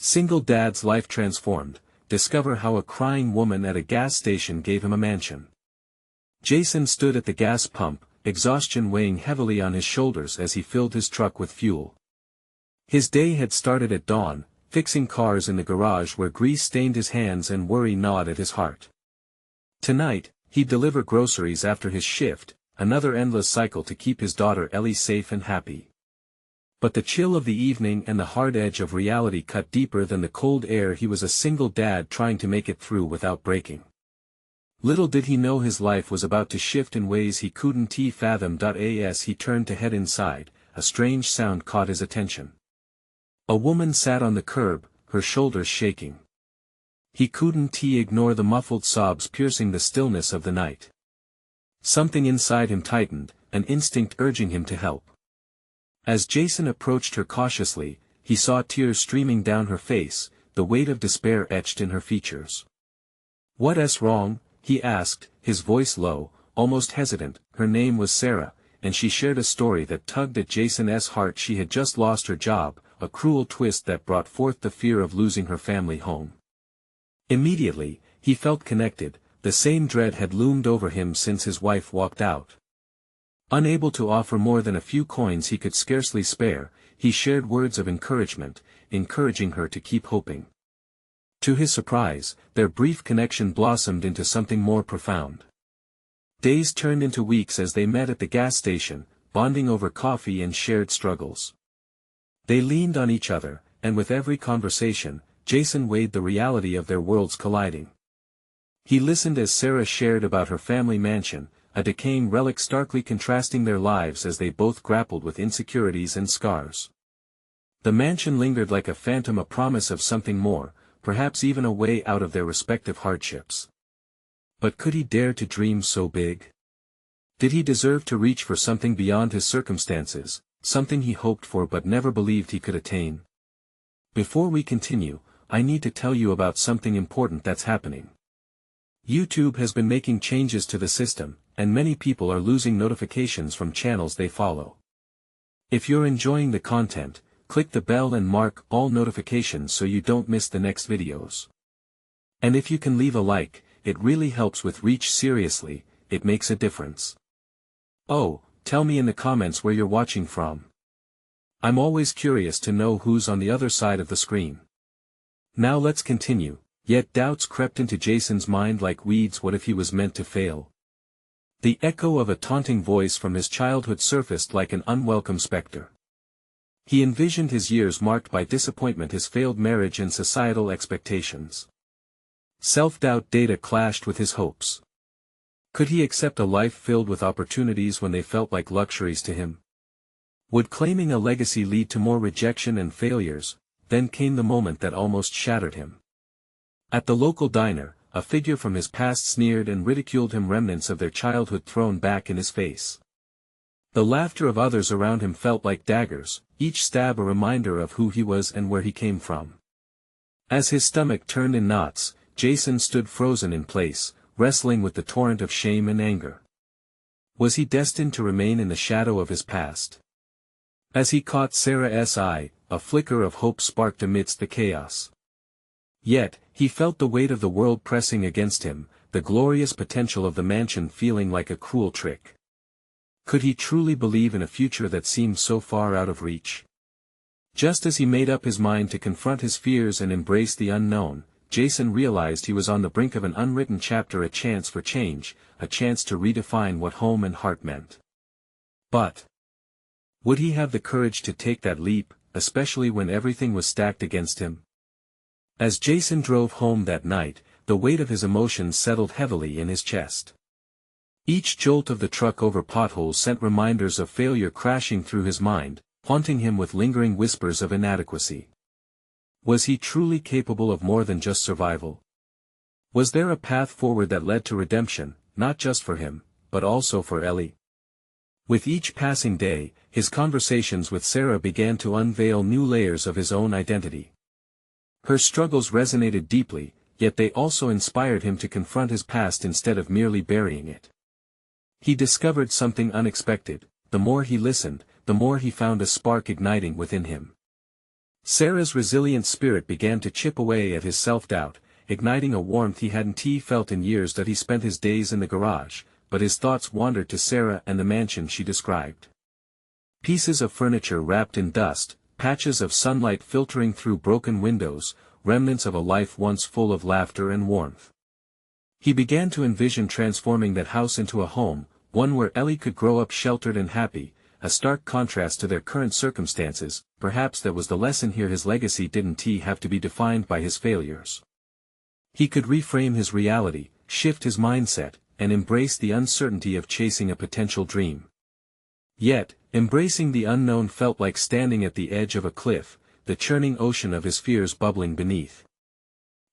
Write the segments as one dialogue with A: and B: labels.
A: Single dad's life transformed. Discover how a crying woman at a gas station gave him a mansion. Jason stood at the gas pump, exhaustion weighing heavily on his shoulders as he filled his truck with fuel. His day had started at dawn, fixing cars in the garage where grease stained his hands and worry gnawed at his heart. Tonight, he'd deliver groceries after his shift, another endless cycle to keep his daughter Ellie safe and happy. But the chill of the evening and the hard edge of reality cut deeper than the cold air. He was a single dad trying to make it through without breaking. Little did he know his life was about to shift in ways he couldn't fathom. As he turned to head inside, a strange sound caught his attention. A woman sat on the curb, her shoulders shaking. He couldn't ignore the muffled sobs piercing the stillness of the night. Something inside him tightened, an instinct urging him to help. As Jason approached her cautiously, he saw tears streaming down her face, the weight of despair etched in her features. "What's wrong?" he asked, his voice low, almost hesitant. Her name was Sarah, and she shared a story that tugged at Jason's heart. She had just lost her job, a cruel twist that brought forth the fear of losing her family home. Immediately, he felt connected. The same dread had loomed over him since his wife walked out. Unable to offer more than a few coins he could scarcely spare, he shared words of encouragement, encouraging her to keep hoping. To his surprise, their brief connection blossomed into something more profound. Days turned into weeks as they met at the gas station, bonding over coffee and shared struggles. They leaned on each other, and with every conversation, Jason weighed the reality of their worlds colliding. He listened as Sarah shared about her family mansion, a decaying relic starkly contrasting their lives as they both grappled with insecurities and scars. The mansion lingered like a phantom, a promise of something more, perhaps even a way out of their respective hardships. But could he dare to dream so big? Did he deserve to reach for something beyond his circumstances, something he hoped for but never believed he could attain? Before we continue, I need to tell you about something important that's happening. YouTube has been making changes to the system, and many people are losing notifications from channels they follow. If you're enjoying the content, click the bell and mark all notifications so you don't miss the next videos. And if you can leave a like, it really helps with reach. Seriously, it makes a difference. Oh, tell me in the comments where you're watching from. I'm always curious to know who's on the other side of the screen. Now let's continue. Yet doubts crept into Jason's mind like weeds. What if he was meant to fail? The echo of a taunting voice from his childhood surfaced like an unwelcome specter. He envisioned his years marked by disappointment, his failed marriage and societal expectations. Self-doubt data clashed with his hopes. Could he accept a life filled with opportunities when they felt like luxuries to him? Would claiming a legacy lead to more rejection and failures? Then came the moment that almost shattered him. At the local diner, a figure from his past sneered and ridiculed him, remnants of their childhood thrown back in his face. The laughter of others around him felt like daggers, each stab a reminder of who he was and where he came from. As his stomach turned in knots, Jason stood frozen in place, wrestling with the torrent of shame and anger. Was he destined to remain in the shadow of his past? As he caught Sarah's eye, a flicker of hope sparked amidst the chaos. Yet, he felt the weight of the world pressing against him, the glorious potential of the mansion feeling like a cruel trick. Could he truly believe in a future that seemed so far out of reach? Just as he made up his mind to confront his fears and embrace the unknown, Jason realized he was on the brink of an unwritten chapter, a chance for change, a chance to redefine what home and heart meant. But would he have the courage to take that leap, especially when everything was stacked against him? As Jason drove home that night, the weight of his emotions settled heavily in his chest. Each jolt of the truck over potholes sent reminders of failure crashing through his mind, haunting him with lingering whispers of inadequacy. Was he truly capable of more than just survival? Was there a path forward that led to redemption, not just for him, but also for Ellie? With each passing day, his conversations with Sarah began to unveil new layers of his own identity. Her struggles resonated deeply, yet they also inspired him to confront his past instead of merely burying it. He discovered something unexpected. The more he listened, the more he found a spark igniting within him. Sarah's resilient spirit began to chip away at his self-doubt, igniting a warmth he hadn't felt in years that he spent his days in the garage, but his thoughts wandered to Sarah and the mansion she described. Pieces of furniture wrapped in dust, patches of sunlight filtering through broken windows, remnants of a life once full of laughter and warmth. He began to envision transforming that house into a home, one where Ellie could grow up sheltered and happy, a stark contrast to their current circumstances. Perhaps that was the lesson here: his legacy didn't have to be defined by his failures. He could reframe his reality, shift his mindset, and embrace the uncertainty of chasing a potential dream. Yet, embracing the unknown felt like standing at the edge of a cliff, the churning ocean of his fears bubbling beneath.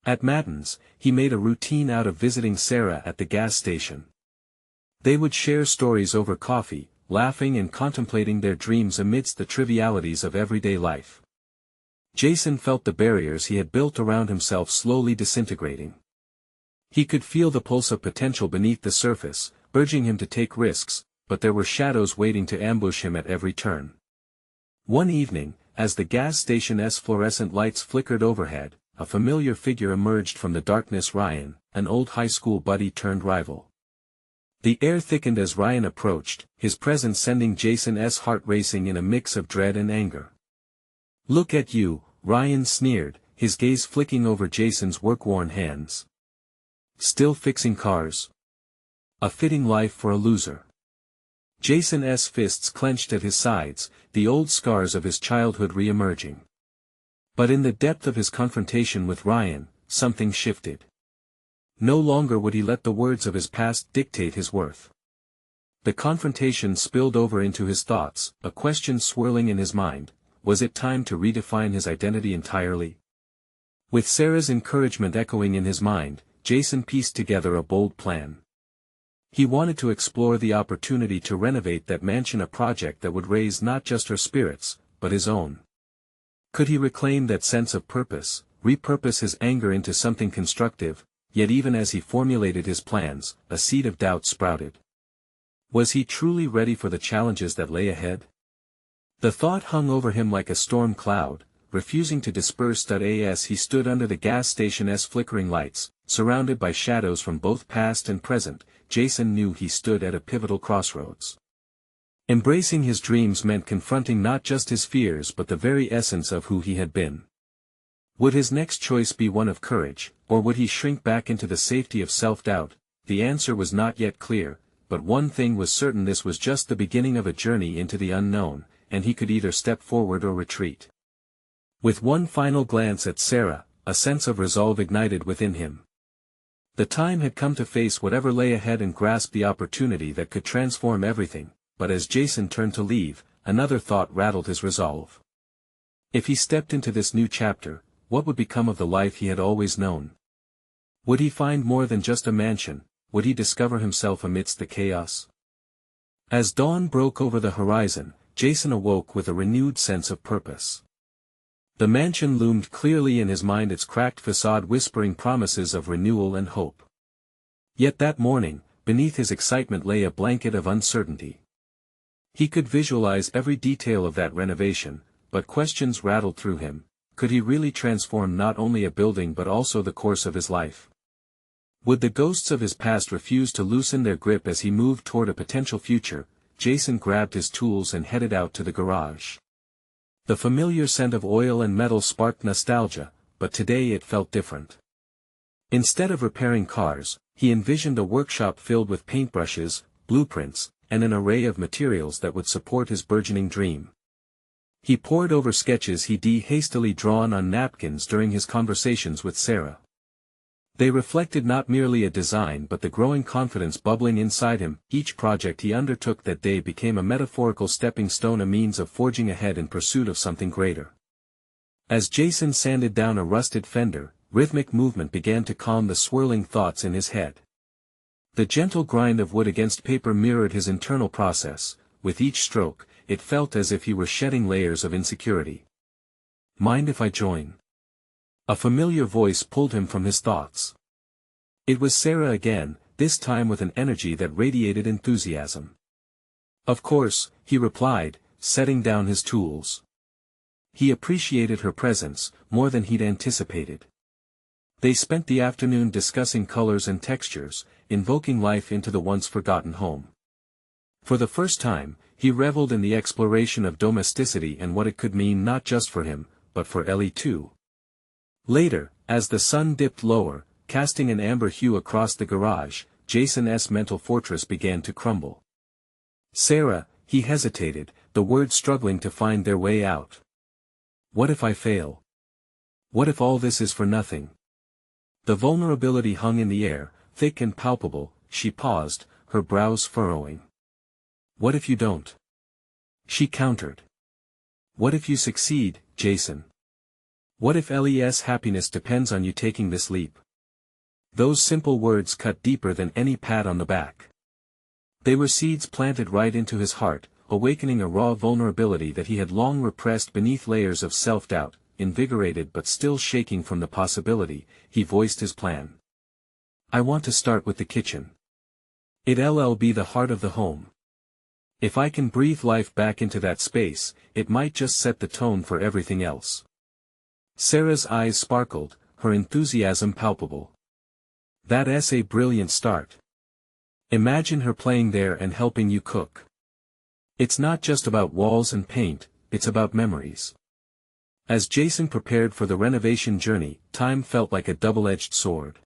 A: At matins, he made a routine out of visiting Sarah at the gas station. They would share stories over coffee, laughing and contemplating their dreams amidst the trivialities of everyday life. Jason felt the barriers he had built around himself slowly disintegrating. He could feel the pulse of potential beneath the surface, urging him to take risks, but there were shadows waiting to ambush him at every turn. One evening, as the gas station's fluorescent lights flickered overhead, a familiar figure emerged from the darkness: Ryan, an old high school buddy turned rival. The air thickened as Ryan approached, his presence sending Jason's heart racing in a mix of dread and anger. "Look at you," Ryan sneered, his gaze flicking over Jason's work-worn hands. "Still fixing cars? A fitting life for a loser." Jason's fists clenched at his sides, the old scars of his childhood re-emerging. But in the depth of his confrontation with Ryan, something shifted. No longer would he let the words of his past dictate his worth. The confrontation spilled over into his thoughts, a question swirling in his mind: was it time to redefine his identity entirely? With Sarah's encouragement echoing in his mind, Jason pieced together a bold plan. He wanted to explore the opportunity to renovate that mansion, a project that would raise not just her spirits, but his own. Could he reclaim that sense of purpose, repurpose his anger into something constructive? Yet even as he formulated his plans, a seed of doubt sprouted. Was he truly ready for the challenges that lay ahead? The thought hung over him like a storm cloud, refusing to disperse. As he stood under the gas station's flickering lights, surrounded by shadows from both past and present, Jason knew he stood at a pivotal crossroads. Embracing his dreams meant confronting not just his fears but the very essence of who he had been. Would his next choice be one of courage, or would he shrink back into the safety of self-doubt? The answer was not yet clear, but one thing was certain: this was just the beginning of a journey into the unknown, and he could either step forward or retreat. With one final glance at Sarah, a sense of resolve ignited within him. The time had come to face whatever lay ahead and grasp the opportunity that could transform everything, but as Jason turned to leave, another thought rattled his resolve. If he stepped into this new chapter, what would become of the life he had always known? Would he find more than just a mansion? Would he discover himself amidst the chaos? As dawn broke over the horizon, Jason awoke with a renewed sense of purpose. The mansion loomed clearly in his mind, its cracked facade whispering promises of renewal and hope. Yet that morning, beneath his excitement lay a blanket of uncertainty. He could visualize every detail of that renovation, but questions rattled through him. Could he really transform not only a building but also the course of his life? Would the ghosts of his past refuse to loosen their grip as he moved toward a potential future? Jason grabbed his tools and headed out to the garage. The familiar scent of oil and metal sparked nostalgia, but today it felt different. Instead of repairing cars, he envisioned a workshop filled with paintbrushes, blueprints, and an array of materials that would support his burgeoning dream. He pored over sketches he'd hastily drawn on napkins during his conversations with Sarah. They reflected not merely a design but the growing confidence bubbling inside him. Each project he undertook that day became a metaphorical stepping stone, a means of forging ahead in pursuit of something greater. As Jason sanded down a rusted fender, rhythmic movement began to calm the swirling thoughts in his head. The gentle grind of wood against paper mirrored his internal process. With each stroke, it felt as if he were shedding layers of insecurity. "Mind if I join?" A familiar voice pulled him from his thoughts. It was Sarah again, this time with an energy that radiated enthusiasm. "Of course," he replied, setting down his tools. He appreciated her presence, more than he'd anticipated. They spent the afternoon discussing colors and textures, invoking life into the once-forgotten home. For the first time, he reveled in the exploration of domesticity and what it could mean not just for him, but for Ellie too. Later, as the sun dipped lower, casting an amber hue across the garage, Jason's mental fortress began to crumble. Sarah, he hesitated, the words struggling to find their way out. What if I fail? What if all this is for nothing? The vulnerability hung in the air, thick and palpable. She paused, her brows furrowing. What if you don't? She countered. What if you succeed, Jason? What if Ellie's happiness depends on you taking this leap? Those simple words cut deeper than any pat on the back. They were seeds planted right into his heart, awakening a raw vulnerability that he had long repressed beneath layers of self-doubt. Invigorated but still shaking from the possibility, he voiced his plan. I want to start with the kitchen. It'll be the heart of the home. If I can breathe life back into that space, it might just set the tone for everything else. Sarah's eyes sparkled, her enthusiasm palpable. That's a brilliant start. Imagine her playing there and helping you cook. It's not just about walls and paint, it's about memories. As Jason prepared for the renovation journey, time felt like a double-edged sword.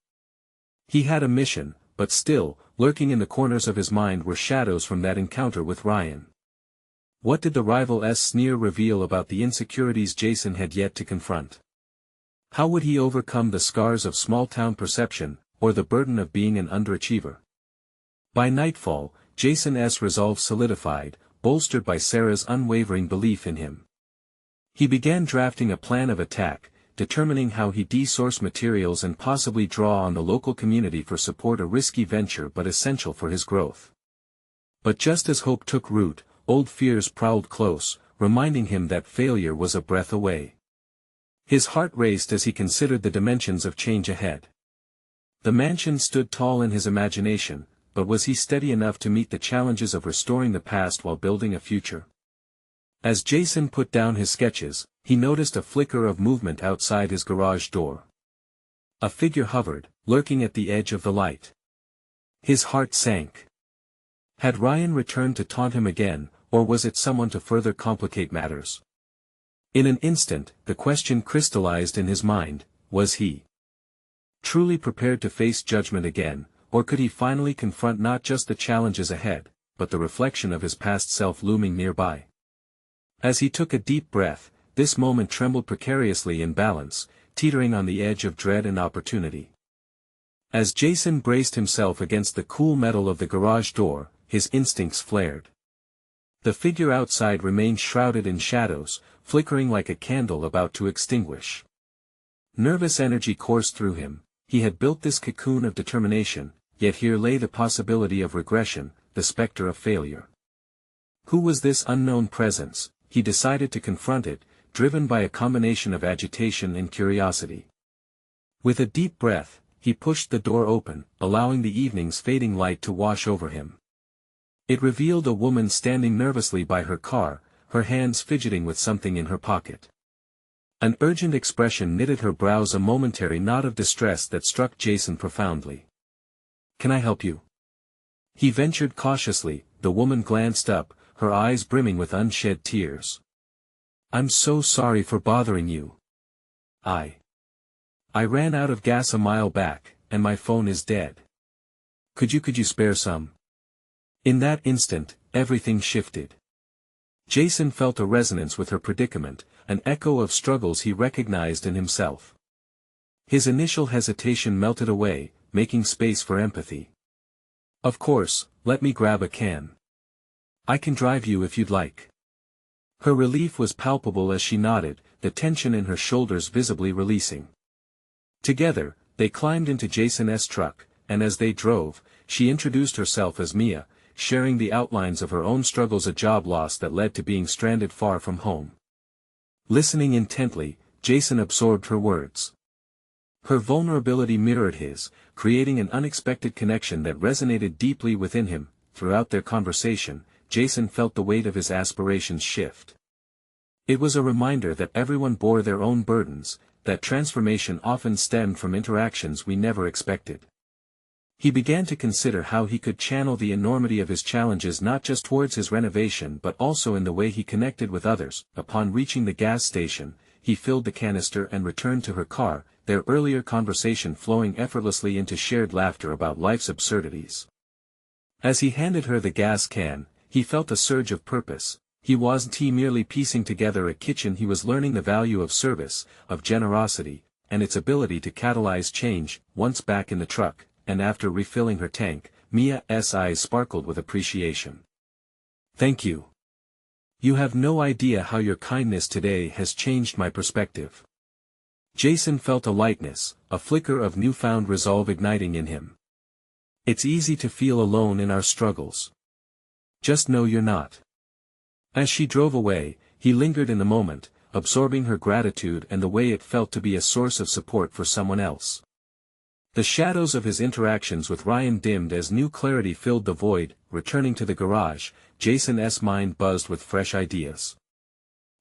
A: He had a mission, but still, lurking in the corners of his mind were shadows from that encounter with Ryan. What did the rival's sneer reveal about the insecurities Jason had yet to confront? How would he overcome the scars of small-town perception, or the burden of being an underachiever? By nightfall, Jason's resolve solidified, bolstered by Sarah's unwavering belief in him. He began drafting a plan of attack, determining how he'd source materials and possibly draw on the local community for support, a risky venture but essential for his growth. But just as hope took root, old fears prowled close, reminding him that failure was a breath away. His heart raced as he considered the dimensions of change ahead. The mansion stood tall in his imagination, but was he steady enough to meet the challenges of restoring the past while building a future? As Jason put down his sketches, he noticed a flicker of movement outside his garage door. A figure hovered, lurking at the edge of the light. His heart sank. Had Ryan returned to taunt him again, or was it someone to further complicate matters? In an instant, the question crystallized in his mind: was he truly prepared to face judgment again, or could he finally confront not just the challenges ahead, but the reflection of his past self looming nearby? As he took a deep breath, this moment trembled precariously in balance, teetering on the edge of dread and opportunity. As Jason braced himself against the cool metal of the garage door, his instincts flared. The figure outside remained shrouded in shadows, flickering like a candle about to extinguish. Nervous energy coursed through him. He had built this cocoon of determination, yet here lay the possibility of regression, the specter of failure. Who was this unknown presence? He decided to confront it, driven by a combination of agitation and curiosity. With a deep breath, he pushed the door open, allowing the evening's fading light to wash over him. It revealed a woman standing nervously by her car, her hands fidgeting with something in her pocket. An urgent expression knitted her brows, a momentary nod of distress that struck Jason profoundly. "Can I help you?" He ventured cautiously. The woman glanced up, her eyes brimming with unshed tears. "I'm so sorry for bothering you. I ran out of gas a mile back, and my phone is dead. Could you spare some?" In that instant, everything shifted. Jason felt a resonance with her predicament, an echo of struggles he recognized in himself. His initial hesitation melted away, making space for empathy. "Of course, let me grab a can. I can drive you if you'd like." Her relief was palpable as she nodded, the tension in her shoulders visibly releasing. Together, they climbed into Jason's truck, and as they drove, she introduced herself as Mia, sharing the outlines of her own struggles, a job loss that led to being stranded far from home. Listening intently, Jason absorbed her words. Her vulnerability mirrored his, creating an unexpected connection that resonated deeply within him. Throughout their conversation, Jason felt the weight of his aspirations shift. It was a reminder that everyone bore their own burdens, that transformation often stemmed from interactions we never expected. He began to consider how he could channel the enormity of his challenges not just towards his renovation but also in the way he connected with others. Upon reaching the gas station, he filled the canister and returned to her car, their earlier conversation flowing effortlessly into shared laughter about life's absurdities. As he handed her the gas can, he felt a surge of purpose. He wasn't merely piecing together a kitchen, he was learning the value of service, of generosity, and its ability to catalyze change. Once back in the truck, and after refilling her tank, Mia's eyes sparkled with appreciation. "Thank you. You have no idea how your kindness today has changed my perspective." Jason felt a lightness, a flicker of newfound resolve igniting in him. "It's easy to feel alone in our struggles. Just know you're not." As she drove away, he lingered in the moment, absorbing her gratitude and the way it felt to be a source of support for someone else. The shadows of his interactions with Ryan dimmed as new clarity filled the void. Returning to the garage, Jason's mind buzzed with fresh ideas.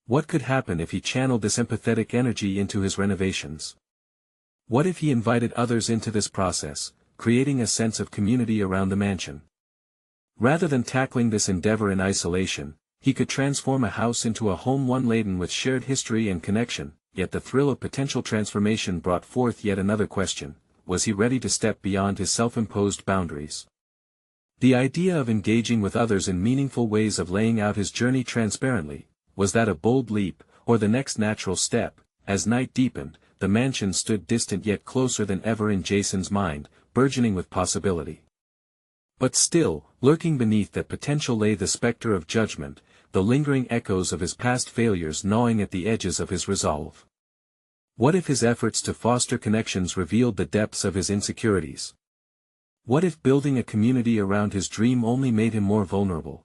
A: What could happen if he channeled this empathetic energy into his renovations? What if he invited others into this process, creating a sense of community around the mansion? Rather than tackling this endeavor in isolation, he could transform a house into a home, one laden with shared history and connection. Yet the thrill of potential transformation brought forth yet another question: was he ready to step beyond his self-imposed boundaries? The idea of engaging with others in meaningful ways, of laying out his journey transparently, was that a bold leap, or the next natural step? As night deepened, the mansion stood distant yet closer than ever in Jason's mind, burgeoning with possibility. But still, lurking beneath that potential lay the specter of judgment, the lingering echoes of his past failures gnawing at the edges of his resolve. What if his efforts to foster connections revealed the depths of his insecurities? What if building a community around his dream only made him more vulnerable?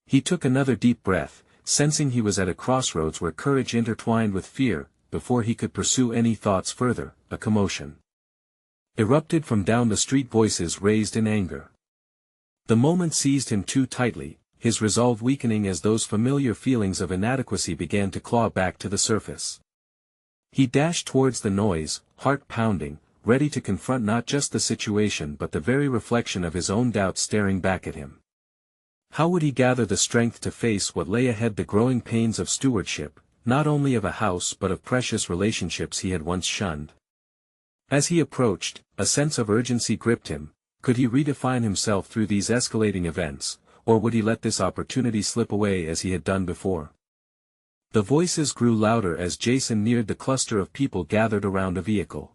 A: He took another deep breath, sensing he was at a crossroads where courage intertwined with fear. Before he could pursue any thoughts further, a commotion erupted from down the street, voices raised in anger. The moment seized him too tightly, his resolve weakening as those familiar feelings of inadequacy began to claw back to the surface. He dashed towards the noise, heart pounding, ready to confront not just the situation but the very reflection of his own doubts staring back at him. How would he gather the strength to face what lay ahead? The growing pains of stewardship, not only of a house but of precious relationships he had once shunned. As he approached, a sense of urgency gripped him. Could he redefine himself through these escalating events, or would he let this opportunity slip away as he had done before? The voices grew louder as Jason neared the cluster of people gathered around a vehicle.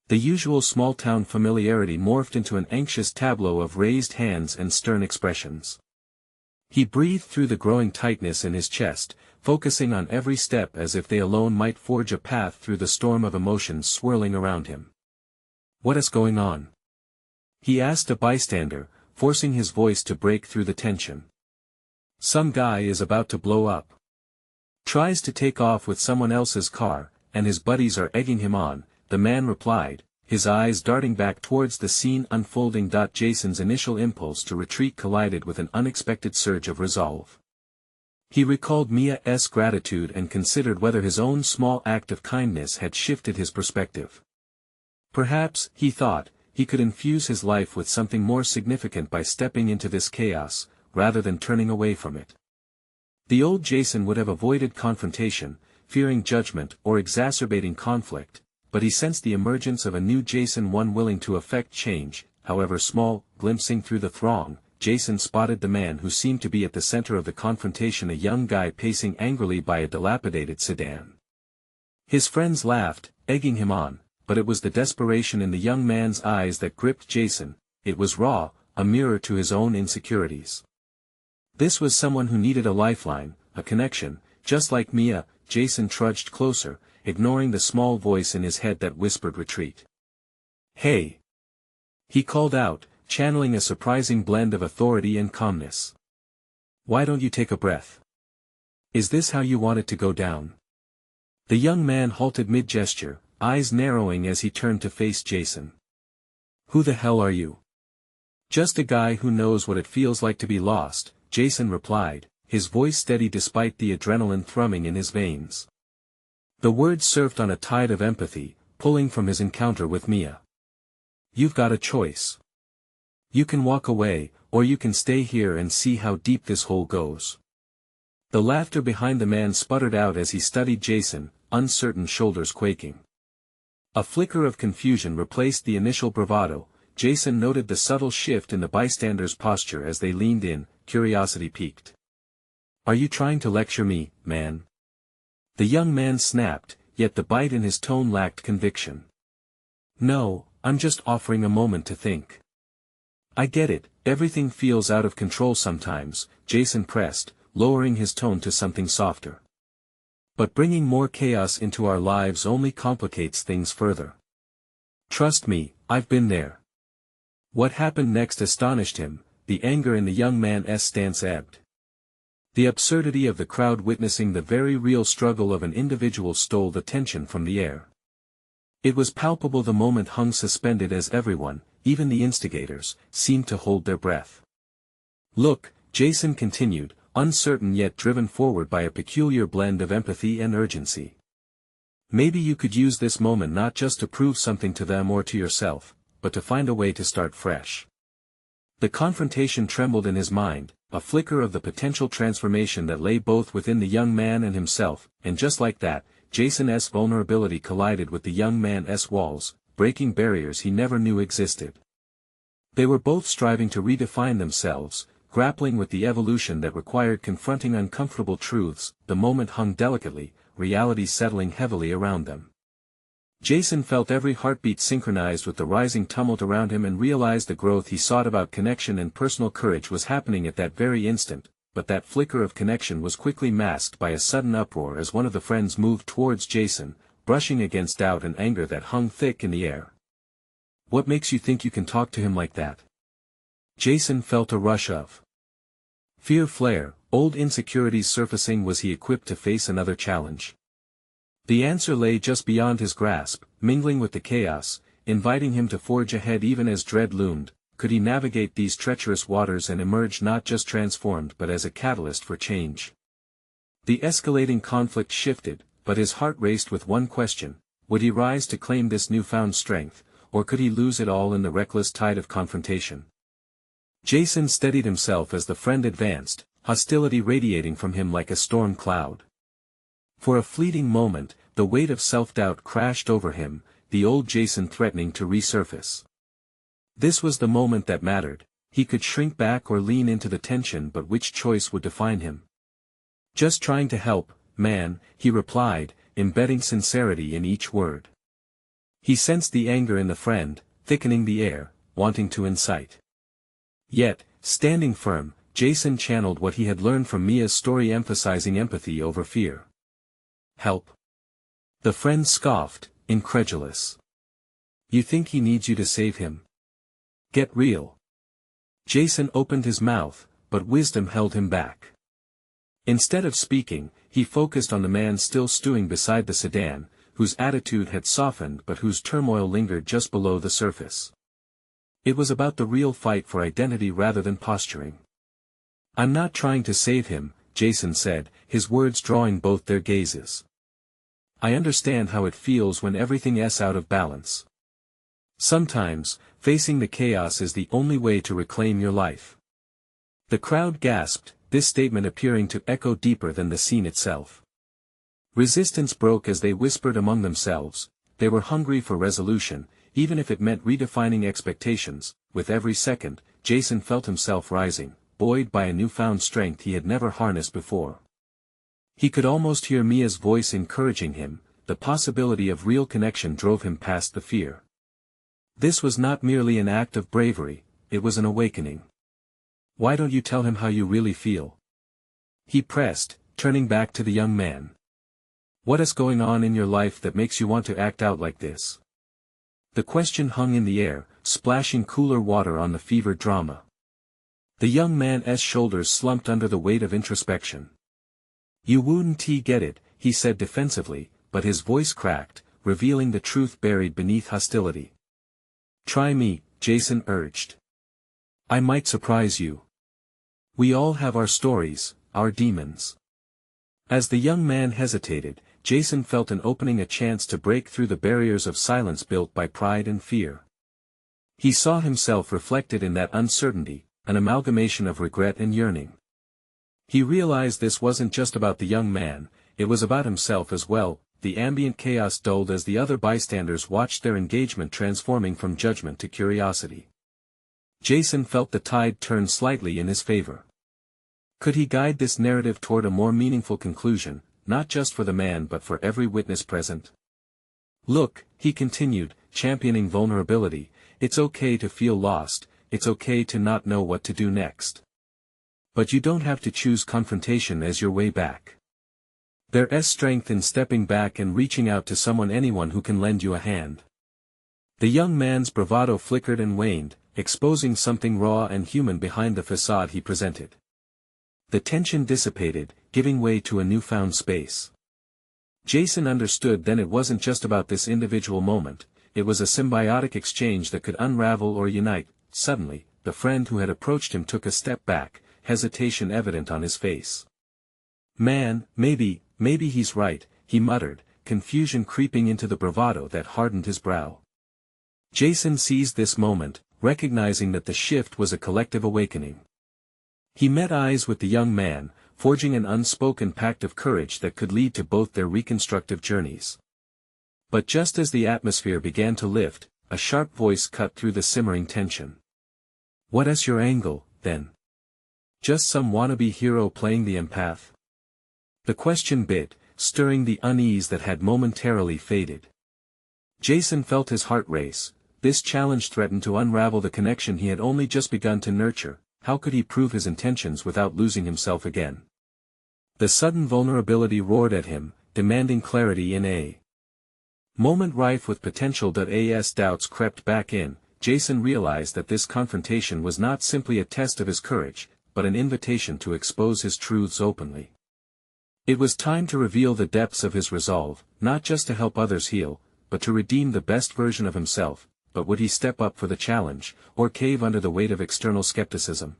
A: The usual small-town familiarity morphed into an anxious tableau of raised hands and stern expressions. He breathed through the growing tightness in his chest, focusing on every step as if they alone might forge a path through the storm of emotions swirling around him. "What is going on?" he asked a bystander, forcing his voice to break through the tension. "Some guy is about to blow up. Tries to take off with someone else's car, and his buddies are egging him on," the man replied, his eyes darting back towards the scene unfolding. Jason's initial impulse to retreat collided with an unexpected surge of resolve. He recalled Mia's gratitude and considered whether his own small act of kindness had shifted his perspective. Perhaps, he thought, he could infuse his life with something more significant by stepping into this chaos, rather than turning away from it. The old Jason would have avoided confrontation, fearing judgment or exacerbating conflict, but he sensed the emergence of a new Jason, one willing to effect change, however small. Glimpsing through the throng, Jason spotted the man who seemed to be at the center of the confrontation, a young guy pacing angrily by a dilapidated sedan. His friends laughed, egging him on, but it was the desperation in the young man's eyes that gripped Jason. It was raw, a mirror to his own insecurities. This was someone who needed a lifeline, a connection, just like Mia. Jason trudged closer, ignoring the small voice in his head that whispered retreat. "Hey!" he called out, channeling a surprising blend of authority and calmness. "Why don't you take a breath? Is this how you want it to go down?" The young man halted mid-gesture, eyes narrowing as he turned to face Jason. "Who the hell are you?" "Just a guy who knows what it feels like to be lost," Jason replied, his voice steady despite the adrenaline thrumming in his veins. The words surfed on a tide of empathy, pulling from his encounter with Mia. "You've got a choice. You can walk away, or you can stay here and see how deep this hole goes." The laughter behind the man sputtered out as he studied Jason, uncertain, shoulders quaking. A flicker of confusion replaced the initial bravado. Jason noted the subtle shift in the bystanders' posture as they leaned in, curiosity piqued. "Are you trying to lecture me, man?" The young man snapped, yet the bite in his tone lacked conviction. "No, I'm just offering a moment to think." "I get it, everything feels out of control sometimes," Jason pressed, lowering his tone to something softer. "But bringing more chaos into our lives only complicates things further. Trust me, I've been there." What happened next astonished him. The anger in the young man's stance ebbed. The absurdity of the crowd witnessing the very real struggle of an individual stole the tension from the air. It was palpable. The moment hung suspended as everyone, even the instigators, seemed to hold their breath. "Look," Jason continued, uncertain yet driven forward by a peculiar blend of empathy and urgency. "Maybe you could use this moment not just to prove something to them or to yourself, but to find a way to start fresh." The confrontation trembled in his mind, a flicker of the potential transformation that lay both within the young man and himself, and just like that, Jason's vulnerability collided with the young man's walls, breaking barriers he never knew existed. They were both striving to redefine themselves, grappling with the evolution that required confronting uncomfortable truths. The moment hung delicately, reality settling heavily around them. Jason felt every heartbeat synchronized with the rising tumult around him and realized the growth he sought about connection and personal courage was happening at that very instant, but that flicker of connection was quickly masked by a sudden uproar as one of the friends moved towards Jason, brushing against doubt and anger that hung thick in the air. "What makes you think you can talk to him like that?" Jason felt a rush of fear flare, old insecurities surfacing. Was he equipped to face another challenge? The answer lay just beyond his grasp, mingling with the chaos, inviting him to forge ahead even as dread loomed. Could he navigate these treacherous waters and emerge not just transformed but as a catalyst for change? The escalating conflict shifted, but his heart raced with one question: would he rise to claim this newfound strength, or could he lose it all in the reckless tide of confrontation? Jason steadied himself as the friend advanced, hostility radiating from him like a storm cloud. For a fleeting moment, the weight of self-doubt crashed over him, the old Jason threatening to resurface. This was the moment that mattered. He could shrink back or lean into the tension, but which choice would define him? "Just trying to help, man," he replied, embedding sincerity in each word. He sensed the anger in the friend, thickening the air, wanting to incite. Yet, standing firm, Jason channeled what he had learned from Mia's story, emphasizing empathy over fear. "Help?" The friend scoffed, incredulous. "You think he needs you to save him? Get real." Jason opened his mouth, but wisdom held him back. Instead of speaking, he focused on the man still stewing beside the sedan, whose attitude had softened but whose turmoil lingered just below the surface. It was about the real fight for identity rather than posturing. "I'm not trying to save him," Jason said, his words drawing both their gazes. "I understand how it feels when everything's out of balance. Sometimes, facing the chaos is the only way to reclaim your life." The crowd gasped, this statement appearing to echo deeper than the scene itself. Resistance broke as they whispered among themselves. They were hungry for resolution, even if it meant redefining expectations. With every second, Jason felt himself rising, buoyed by a newfound strength he had never harnessed before. He could almost hear Mia's voice encouraging him. The possibility of real connection drove him past the fear. This was not merely an act of bravery, it was an awakening. "Why don't you tell him how you really feel?" he pressed, turning back to the young man. "What is going on in your life that makes you want to act out like this?" The question hung in the air, splashing cooler water on the fevered drama. The young man's shoulders slumped under the weight of introspection. "You wouldn't get it," he said defensively, but his voice cracked, revealing the truth buried beneath hostility. "Try me," Jason urged. "I might surprise you. We all have our stories, our demons. As the young man hesitated, Jason felt an opening, a chance to break through the barriers of silence built by pride and fear. He saw himself reflected in that uncertainty, an amalgamation of regret and yearning. He realized this wasn't just about the young man, it was about himself as well. The ambient chaos dulled as the other bystanders watched their engagement transforming from judgment to curiosity. Jason felt the tide turn slightly in his favor. Could he guide this narrative toward a more meaningful conclusion, not just for the man but for every witness present? Look, he continued, championing vulnerability, it's okay to feel lost, it's okay to not know what to do next. But you don't have to choose confrontation as your way back. There's strength in stepping back and reaching out to anyone who can lend you a hand. The young man's bravado flickered and waned, exposing something raw and human behind the facade he presented. The tension dissipated, giving way to a newfound space. Jason understood then it wasn't just about this individual moment, it was a symbiotic exchange that could unravel or unite. Suddenly, the friend who had approached him took a step back, hesitation evident on his face. Man, maybe he's right, he muttered, confusion creeping into the bravado that hardened his brow. Jason seized this moment, recognizing that the shift was a collective awakening. He met eyes with the young man, forging an unspoken pact of courage that could lead to both their reconstructive journeys. But just as the atmosphere began to lift, a sharp voice cut through the simmering tension. What's your angle, then? Just some wannabe hero playing the empath? The question bit, stirring the unease that had momentarily faded. Jason felt his heart race. This challenge threatened to unravel the connection he had only just begun to nurture. How could he prove his intentions without losing himself again? The sudden vulnerability roared at him, demanding clarity in a moment rife with potential. As doubts crept back in, Jason realized that this confrontation was not simply a test of his courage, but an invitation to expose his truths openly. It was time to reveal the depths of his resolve, not just to help others heal, but to redeem the best version of himself. But would he step up for the challenge, or cave under the weight of external skepticism?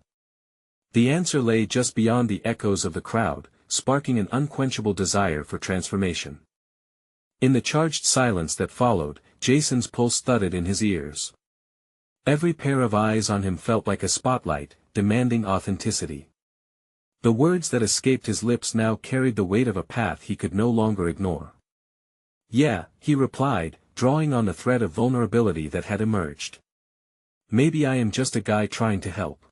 A: The answer lay just beyond the echoes of the crowd, sparking an unquenchable desire for transformation. In the charged silence that followed, Jason's pulse thudded in his ears. Every pair of eyes on him felt like a spotlight, demanding authenticity. The words that escaped his lips now carried the weight of a path he could no longer ignore. Yeah, he replied, drawing on the thread of vulnerability that had emerged. Maybe I am just a guy trying to help.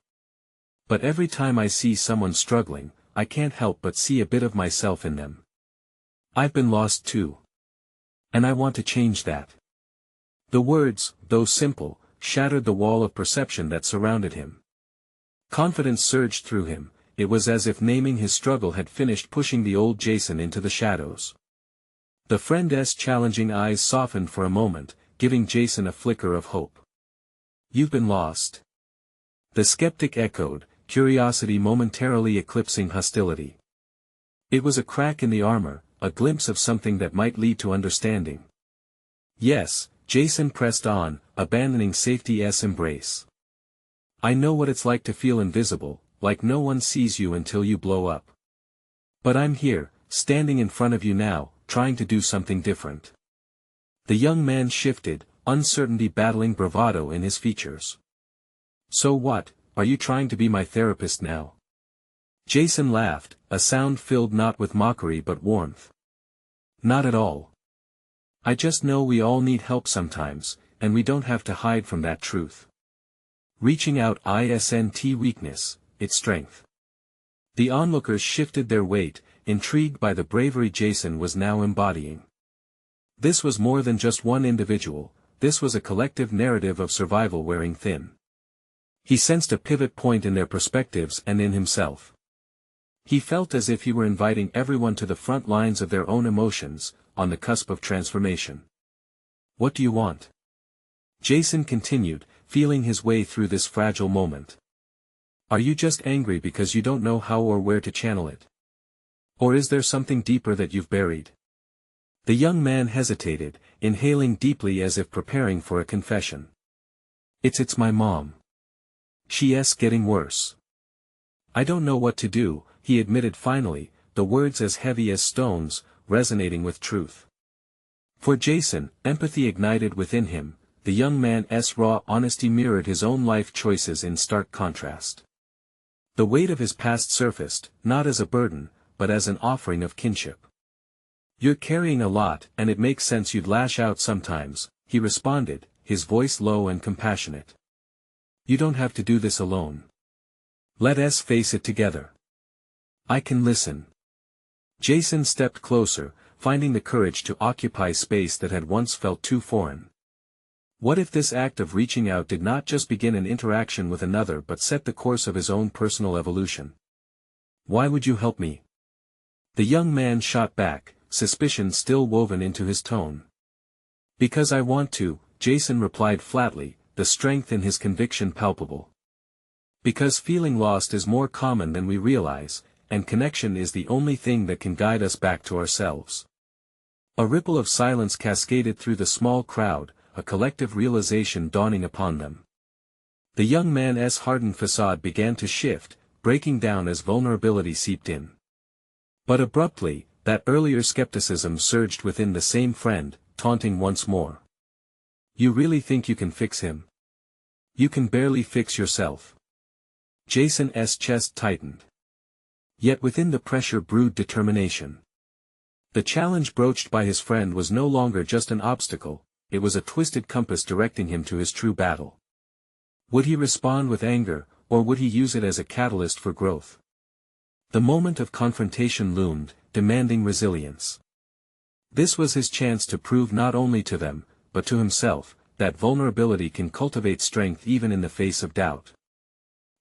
A: But every time I see someone struggling, I can't help but see a bit of myself in them. I've been lost too. And I want to change that. The words, though simple, shattered the wall of perception that surrounded him. Confidence surged through him. It was as if naming his struggle had finished pushing the old Jason into the shadows. The friend's challenging eyes softened for a moment, giving Jason a flicker of hope. You've been lost. The skeptic echoed, curiosity momentarily eclipsing hostility. It was a crack in the armor, a glimpse of something that might lead to understanding. Yes, Jason pressed on, abandoning safety's embrace. I know what it's like to feel invisible, like no one sees you until you blow up. But I'm here, standing in front of you now, trying to do something different. The young man shifted, uncertainty battling bravado in his features. So what, are you trying to be my therapist now? Jason laughed, a sound filled not with mockery but warmth. Not at all. I just know we all need help sometimes, and we don't have to hide from that truth. Reaching out isn't weakness, it's strength. The onlookers shifted their weight, intrigued by the bravery Jason was now embodying. This was more than just one individual, this was a collective narrative of survival wearing thin. He sensed a pivot point in their perspectives and in himself. He felt as if he were inviting everyone to the front lines of their own emotions, on the cusp of transformation. What do you want? Jason continued, feeling his way through this fragile moment. Are you just angry because you don't know how or where to channel it? Or is there something deeper that you've buried? The young man hesitated, inhaling deeply as if preparing for a confession. It's my mom. She's getting worse. I don't know what to do. he admitted finally, the words as heavy as stones, resonating with truth. For Jason, empathy ignited within him, the young man's raw honesty mirrored his own life choices in stark contrast. The weight of his past surfaced, not as a burden, but as an offering of kinship. "You're carrying a lot, and it makes sense you'd lash out sometimes," he responded, his voice low and compassionate. "You don't have to do this alone. Let us face it together. I can listen." Jason stepped closer, finding the courage to occupy space that had once felt too foreign. What if this act of reaching out did not just begin an interaction with another but set the course of his own personal evolution? "Why would you help me?" The young man shot back, suspicion still woven into his tone. "Because I want to," Jason replied flatly, the strength in his conviction palpable. "Because feeling lost is more common than we realize, and connection is the only thing that can guide us back to ourselves." A ripple of silence cascaded through the small crowd, a collective realization dawning upon them. The young man's hardened facade began to shift, breaking down as vulnerability seeped in. But abruptly, that earlier skepticism surged within the same friend, taunting once more. "You really think you can fix him? You can barely fix yourself." Jason's chest tightened. Yet within the pressure brewed determination. The challenge broached by his friend was no longer just an obstacle, it was a twisted compass directing him to his true battle. Would he respond with anger, or would he use it as a catalyst for growth? The moment of confrontation loomed, demanding resilience. This was his chance to prove not only to them, but to himself, that vulnerability can cultivate strength even in the face of doubt.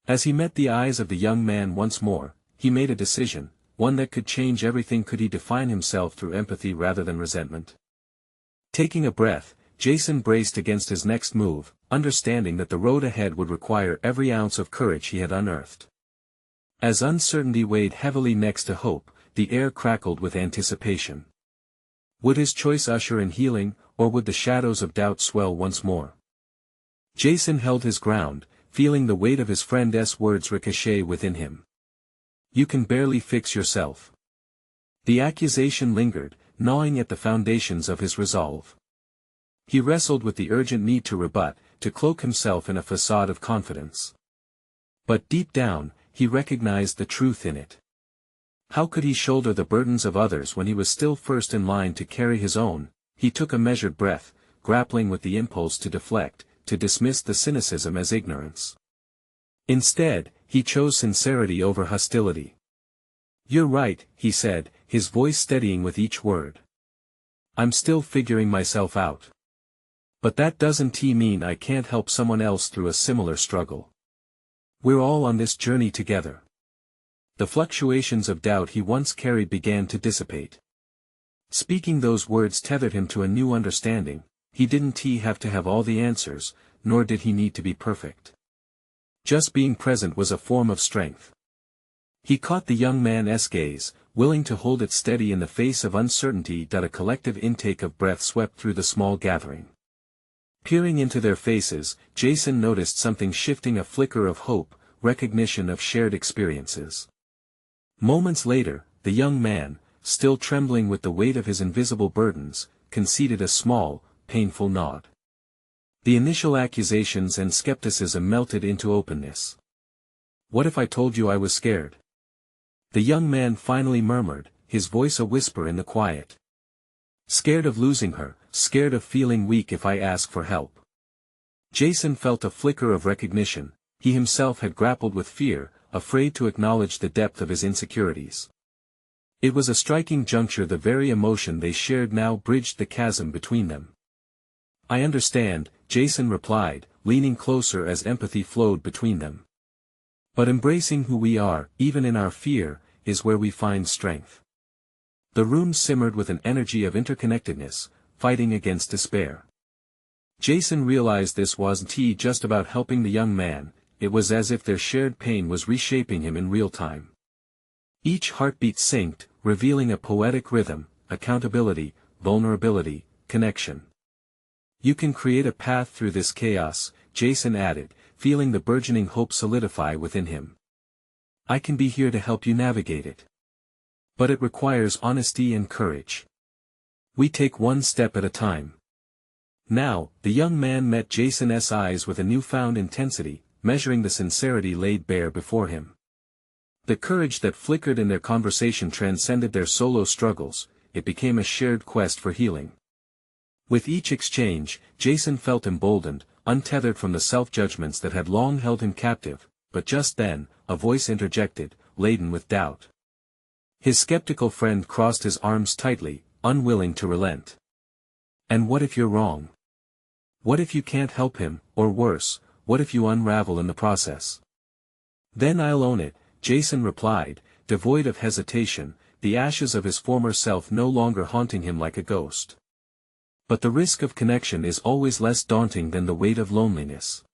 A: As he met the eyes of the young man once more, he made a decision, one that could change everything. Could he define himself through empathy rather than resentment? Taking a breath, Jason braced against his next move, understanding that the road ahead would require every ounce of courage he had unearthed. As uncertainty weighed heavily next to hope, the air crackled with anticipation. Would his choice usher in healing, or would the shadows of doubt swell once more? Jason held his ground, feeling the weight of his friend's words ricochet within him. "You can barely fix yourself." The accusation lingered, gnawing at the foundations of his resolve. He wrestled with the urgent need to rebut, to cloak himself in a facade of confidence. But deep down, he recognized the truth in it. How could he shoulder the burdens of others when he was still first in line to carry his own? He took a measured breath, grappling with the impulse to deflect, to dismiss the cynicism as ignorance. Instead, he chose sincerity over hostility. "You're right," he said, his voice steadying with each word. "I'm still figuring myself out. But that doesn't mean I can't help someone else through a similar struggle. We're all on this journey together." The fluctuations of doubt he once carried began to dissipate. Speaking those words tethered him to a new understanding. He didn't have to have all the answers, nor did he need to be perfect. Just being present was a form of strength. He caught the young man's gaze, willing to hold it steady in the face of uncertainty. A collective intake of breath swept through the small gathering. Peering into their faces, Jason noticed something shifting, a flicker of hope, recognition of shared experiences. Moments later, the young man, still trembling with the weight of his invisible burdens, conceded a small, painful nod. The initial accusations and skepticism melted into openness. "What if I told you I was scared?" The young man finally murmured, his voice a whisper in the quiet. "Scared of losing her, scared of feeling weak if I ask for help." Jason felt a flicker of recognition. He himself had grappled with fear, afraid to acknowledge the depth of his insecurities. It was a striking juncture. The very emotion they shared now bridged the chasm between them. "I understand," Jason replied, leaning closer as empathy flowed between them. "But embracing who we are, even in our fear, is where we find strength." The room simmered with an energy of interconnectedness, fighting against despair. Jason realized this wasn't just about helping the young man, it was as if their shared pain was reshaping him in real time. Each heartbeat synced, revealing a poetic rhythm, accountability, vulnerability, connection. "You can create a path through this chaos," Jason added, feeling the burgeoning hope solidify within him. I can be here to help you navigate it. But it requires honesty and courage. We take one step at a time. Now, the young man met Jason's eyes with a newfound intensity, measuring the sincerity laid bare before him. The courage that flickered in their conversation transcended their solo struggles, it became a shared quest for healing. With each exchange, Jason felt emboldened, untethered from the self-judgments that had long held him captive, but just then, a voice interjected, laden with doubt. His skeptical friend crossed his arms tightly, unwilling to relent. And what if you're wrong? What if you can't help him, or worse, what if you unravel in the process? Then I'll own it, Jason replied, devoid of hesitation, the ashes of his former self no longer haunting him like a ghost. But the risk of connection is always less daunting than the weight of loneliness.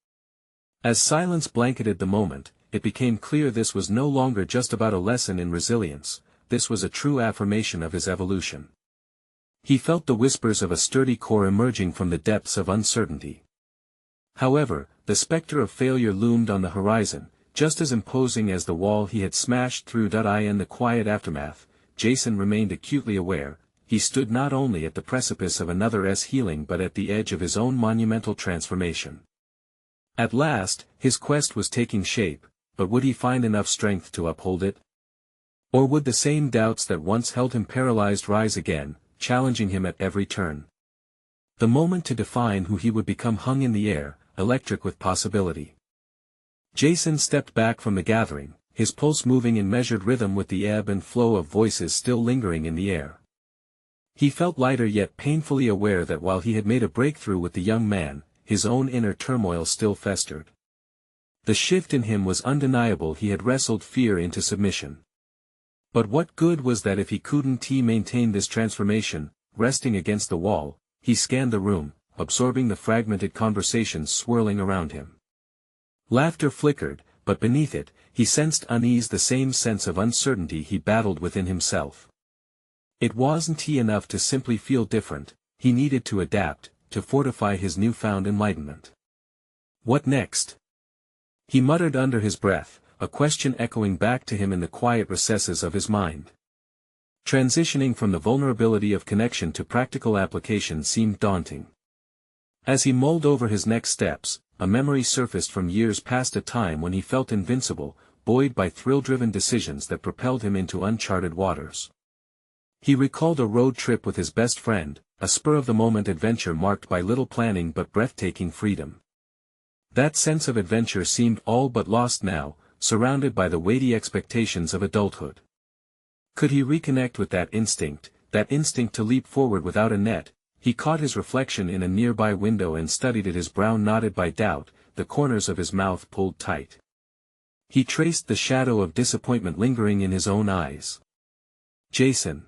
A: As silence blanketed the moment, it became clear this was no longer just about a lesson in resilience, this was a true affirmation of his evolution. He felt the whispers of a sturdy core emerging from the depths of uncertainty. However, the specter of failure loomed on the horizon, just as imposing as the wall he had smashed through. In the quiet aftermath, Jason remained acutely aware, he stood not only at the precipice of another's healing but at the edge of his own monumental transformation. At last, his quest was taking shape, but would he find enough strength to uphold it? Or would the same doubts that once held him paralyzed rise again, challenging him at every turn? The moment to define who he would become hung in the air, electric with possibility. Jason stepped back from the gathering, his pulse moving in measured rhythm with the ebb and flow of voices still lingering in the air. He felt lighter yet painfully aware that while he had made a breakthrough with the young man, his own inner turmoil still festered. The shift in him was undeniable, he had wrestled fear into submission. But what good was that if he couldn't maintain this transformation? Resting against the wall, he scanned the room, absorbing the fragmented conversations swirling around him. Laughter flickered, but beneath it, he sensed unease, the same sense of uncertainty he battled within himself. It wasn't enough to simply feel different, he needed to adapt, to fortify his newfound enlightenment. What next? He muttered under his breath, a question echoing back to him in the quiet recesses of his mind. Transitioning from the vulnerability of connection to practical application seemed daunting. As he mulled over his next steps, a memory surfaced from years past, a time when he felt invincible, buoyed by thrill-driven decisions that propelled him into uncharted waters. He recalled a road trip with his best friend, a spur-of-the-moment adventure marked by little planning but breathtaking freedom. That sense of adventure seemed all but lost now, surrounded by the weighty expectations of adulthood. Could he reconnect with that instinct to leap forward without a net? He caught his reflection in a nearby window and studied it, his brow knotted by doubt, the corners of his mouth pulled tight. He traced the shadow of disappointment lingering in his own eyes. Jason.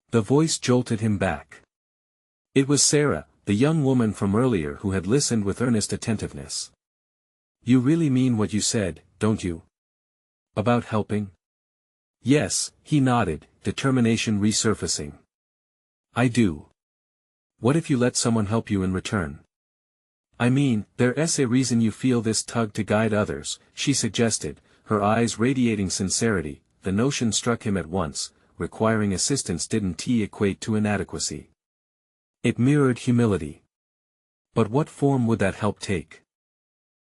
A: The voice jolted him back. It was Sarah, the young woman from earlier who had listened with earnest attentiveness. You really mean what you said, don't you? About helping? Yes, he nodded, determination resurfacing. I do. What if you let someone help you in return? I mean, there's a reason you feel this tug to guide others, she suggested, her eyes radiating sincerity. The notion struck him at once, requiring assistance didn't equate to inadequacy. It mirrored humility. But what form would that help take?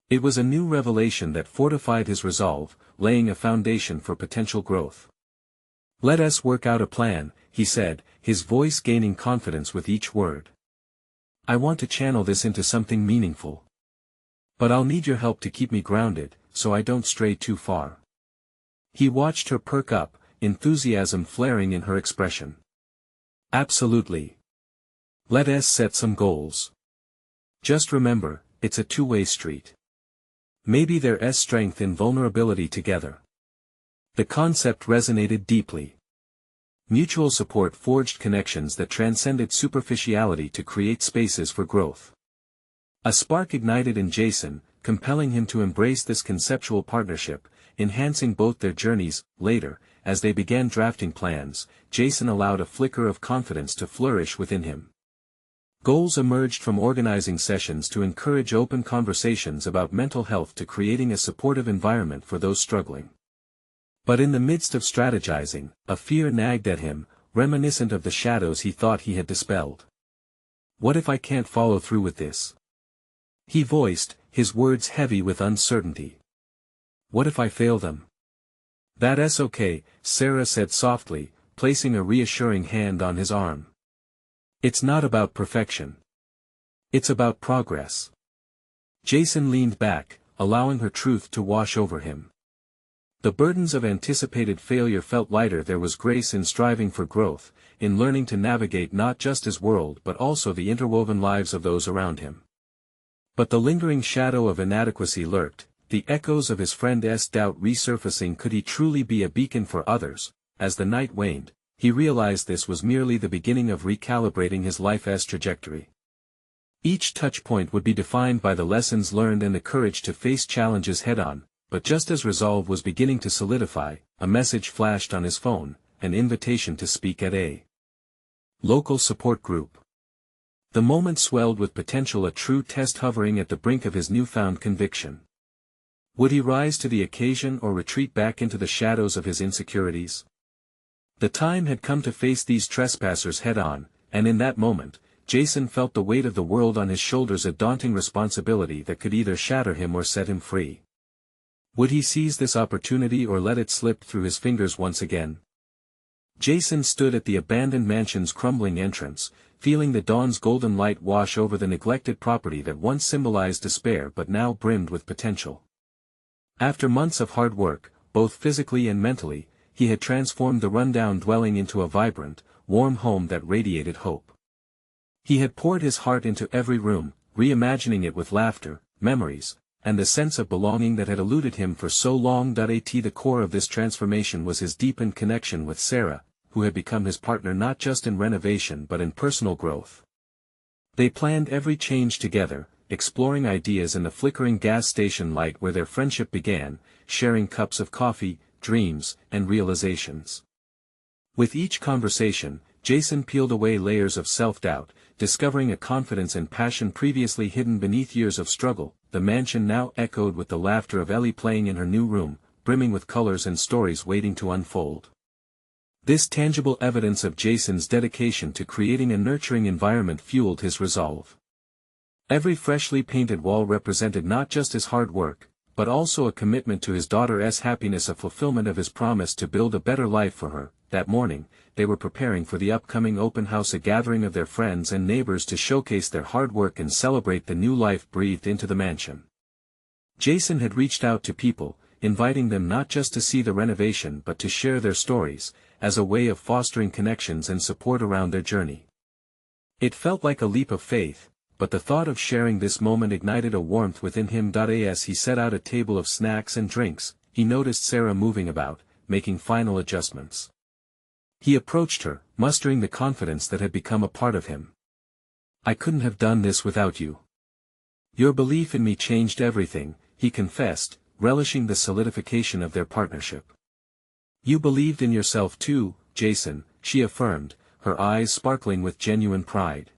A: It was a new revelation that fortified his resolve, laying a foundation for potential growth. Let us work out a plan, he said, his voice gaining confidence with each word. I want to channel this into something meaningful. But I'll need your help to keep me grounded, so I don't stray too far. He watched her perk up, enthusiasm flaring in her expression. Absolutely. Let us set some goals. Just remember, it's a two-way street. Maybe there's strength in vulnerability together. The concept resonated deeply. Mutual support forged connections that transcended superficiality to create spaces for growth. A spark ignited in Jason, compelling him to embrace this conceptual partnership, enhancing both their journeys. Later, as they began drafting plans, Jason allowed a flicker of confidence to flourish within him. Goals emerged from organizing sessions to encourage open conversations about mental health to creating a supportive environment for those struggling. But in the midst of strategizing, a fear nagged at him, reminiscent of the shadows he thought he had dispelled. What if I can't follow through with this? He voiced, his words heavy with uncertainty. What if I fail them? That's okay, Sarah said softly, placing a reassuring hand on his arm. It's not about perfection. It's about progress. Jason leaned back, allowing her truth to wash over him. The burdens of anticipated failure felt lighter. There was grace in striving for growth, in learning to navigate not just his world but also the interwoven lives of those around him. But the lingering shadow of inadequacy lurked, the echoes of his friend's doubt resurfacing. Could he truly be a beacon for others? As the night waned, he realized this was merely the beginning of recalibrating his life's trajectory. Each touchpoint would be defined by the lessons learned and the courage to face challenges head-on, but just as resolve was beginning to solidify, a message flashed on his phone, an invitation to speak at a local support group. The moment swelled with potential, a true test hovering at the brink of his newfound conviction. Would he rise to the occasion or retreat back into the shadows of his insecurities? The time had come to face these trespassers head-on, and in that moment, Jason felt the weight of the world on his shoulders, a daunting responsibility that could either shatter him or set him free. Would he seize this opportunity or let it slip through his fingers once again? Jason stood at the abandoned mansion's crumbling entrance, feeling the dawn's golden light wash over the neglected property that once symbolized despair but now brimmed with potential. After months of hard work, both physically and mentally, he had transformed the rundown dwelling into a vibrant, warm home that radiated hope. He had poured his heart into every room, reimagining it with laughter, memories, and the sense of belonging that had eluded him for so long. At the core of this transformation was his deepened connection with Sarah, who had become his partner not just in renovation but in personal growth. They planned every change together, exploring ideas in the flickering gas station light where their friendship began, sharing cups of coffee, dreams, and realizations. With each conversation, Jason peeled away layers of self-doubt, discovering a confidence and passion previously hidden beneath years of struggle. The mansion now echoed with the laughter of Ellie playing in her new room, brimming with colors and stories waiting to unfold. This tangible evidence of Jason's dedication to creating a nurturing environment fueled his resolve. Every freshly painted wall represented not just his hard work, but also a commitment to his daughter's happiness, a fulfillment of his promise to build a better life for her. That morning, they were preparing for the upcoming open house, a gathering of their friends and neighbors to showcase their hard work and celebrate the new life breathed into the mansion. Jason had reached out to people, inviting them not just to see the renovation but to share their stories, as a way of fostering connections and support around their journey. It felt like a leap of faith, but the thought of sharing this moment ignited a warmth within him. As he set out a table of snacks and drinks, he noticed Sarah moving about, making final adjustments. He approached her, mustering the confidence that had become a part of him. "I couldn't have done this without you. Your belief in me changed everything," he confessed, relishing the solidification of their partnership. "You believed in yourself too, Jason," she affirmed, her eyes sparkling with genuine pride.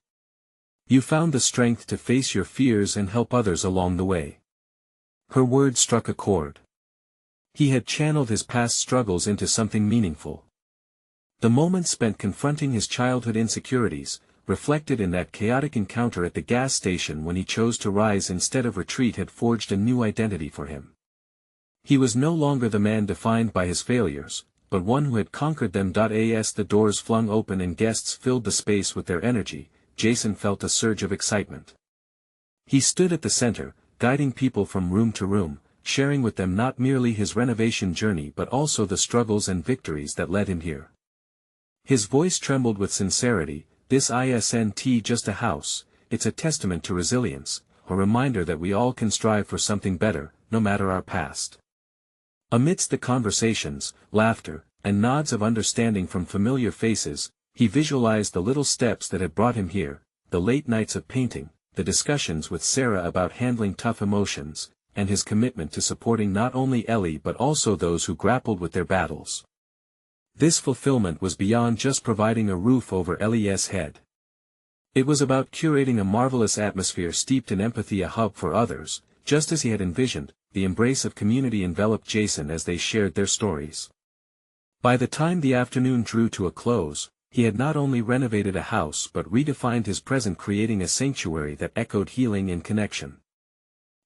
A: "You found the strength to face your fears and help others along the way." Her words struck a chord. He had channeled his past struggles into something meaningful. The moments spent confronting his childhood insecurities, reflected in that chaotic encounter at the gas station when he chose to rise instead of retreat, had forged a new identity for him. He was no longer the man defined by his failures, but one who had conquered them. As the doors flung open and guests filled the space with their energy, Jason felt a surge of excitement. He stood at the center, guiding people from room to room, sharing with them not merely his renovation journey but also the struggles and victories that led him here. His voice trembled with sincerity. "This isn't just a house, it's a testament to resilience, a reminder that we all can strive for something better, no matter our past." Amidst the conversations, laughter, and nods of understanding from familiar faces, he visualized the little steps that had brought him here, the late nights of painting, the discussions with Sarah about handling tough emotions, and his commitment to supporting not only Ellie but also those who grappled with their battles. This fulfillment was beyond just providing a roof over Ellie's head. It was about curating a marvelous atmosphere steeped in empathy, a hub for others, just as he had envisioned. The embrace of community enveloped Jason as they shared their stories. By the time the afternoon drew to a close, he had not only renovated a house but redefined his present, creating a sanctuary that echoed healing and connection.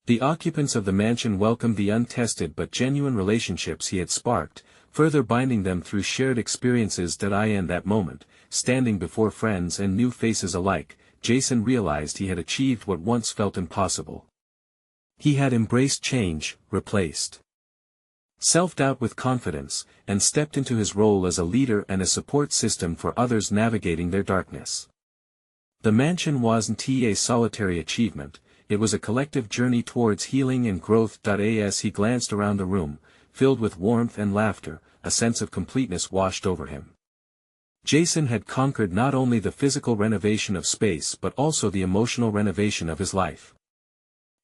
A: The occupants of the mansion welcomed the untested but genuine relationships he had sparked, further binding them through shared experiences. In that moment, standing before friends and new faces alike, Jason realized he had achieved what once felt impossible. He had embraced change, replaced self-doubt with confidence, and stepped into his role as a leader and a support system for others navigating their darkness. The mansion wasn't a solitary achievement, it was a collective journey towards healing and growth. As he glanced around the room, filled with warmth and laughter, a sense of completeness washed over him. Jason had conquered not only the physical renovation of space but also the emotional renovation of his life.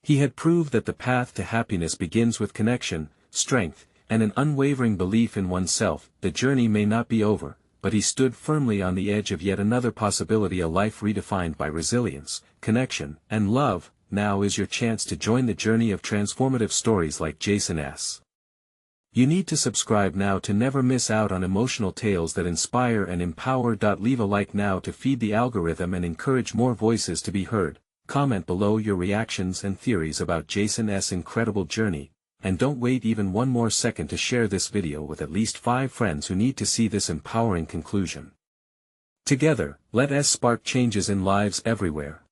A: He had proved that the path to happiness begins with connection, strength, and an unwavering belief in oneself. The journey may not be over, but he stood firmly on the edge of yet another possibility, a life redefined by resilience, connection, and love. Now is your chance to join the journey of transformative stories like Jason's. You need to subscribe now to never miss out on emotional tales that inspire and empower. Leave a like now to feed the algorithm and encourage more voices to be heard. Comment below your reactions and theories about Jason's incredible journey. And don't wait even one more second to share this video with at least 5 friends who need to see this empowering conclusion. Together, let us spark changes in lives everywhere.